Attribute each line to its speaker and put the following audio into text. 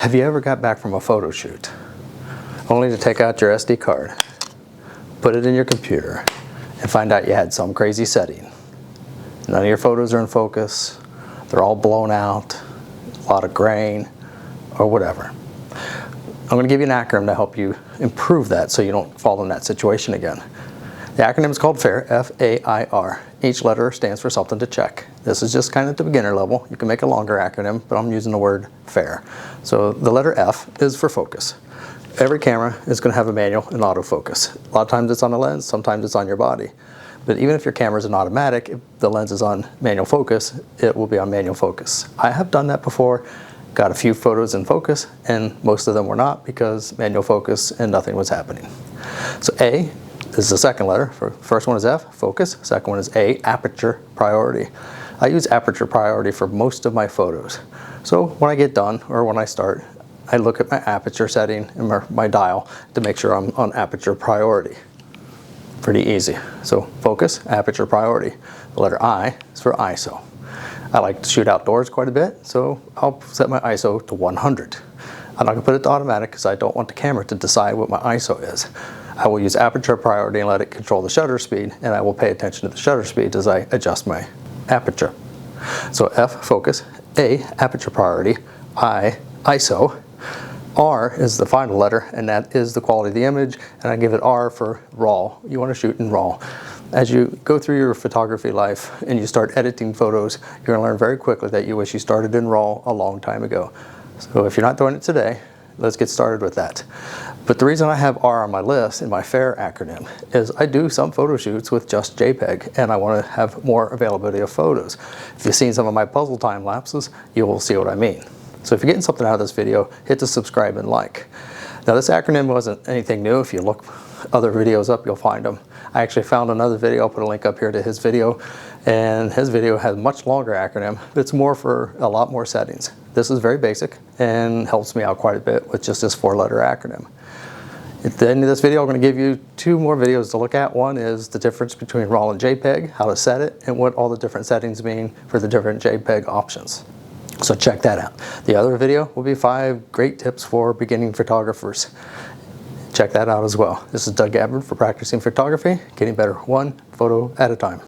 Speaker 1: Have you ever got back from a photo shoot only to take out your SD card, put it in your computer, and find out you had some crazy setting? None of your photos are in focus, they're all blown out, a lot of grain, or whatever. I'm going to give you an acronym to help you improve that so you don't fall in that situation again. The acronym is called FAIR, F-A-I-R. Each letter stands for something to check. This is just kind of at the beginner level. You can make a longer acronym, but I'm using the word FAIR. So the letter F is for focus. Every camera is going to have a manual and autofocus. A lot of times it's on the lens, sometimes it's on your body. But even if your camera is an automatic, if the lens is on manual focus, it will be on manual focus. I have done that before, got a few photos in focus, and most of them were not because manual focus and nothing was happening. So A is the second letter. First one is F, focus. Second one is A, aperture priority. I use aperture priority for most of my photos. So when I get done or when I start, I look at my aperture setting and my dial to make sure I'm on aperture priority. Pretty easy. So focus, aperture priority. The letter I is for ISO. I like to shoot outdoors quite a bit, so I'll set my ISO to 100. I'm not going to put it to automatic because I don't want the camera to decide what my ISO is. I will use aperture priority and let it control the shutter speed, and I will pay attention to the shutter speed as I adjust my aperture. So F, focus, A, aperture priority, I, ISO, R is the final letter, and that is the quality of the image, and I give it R for RAW. You want to shoot in RAW. As you go through your photography life and you start editing photos, you're going to learn very quickly that you wish you started in RAW a long time ago. So if you're not doing it today, let's get started with that. But the reason I have R on my list in my FAIR acronym is I do some photo shoots with just JPEG, and I want to have more availability of photos. If you've seen some of my puzzle time lapses, you will see what I mean. So if you're getting something out of this video, hit the subscribe and like. Now this acronym wasn't anything new. If you look other videos up, you'll find them. I actually found another video. I'll put a link up here to his video, and his video has a much longer acronym. It's more for a lot more settings. This is very basic and helps me out quite a bit with just this 4-letter acronym. At the end of this video, I'm going to give you 2 more videos to look at. One is the difference between RAW and JPEG, how to set it, and what all the different settings mean for the different JPEG options. So check that out. The other video will be 5 great tips for beginning photographers. Check that out as well. This is Doug Gabbard for Practicing Photography, getting better 1 photo at a time.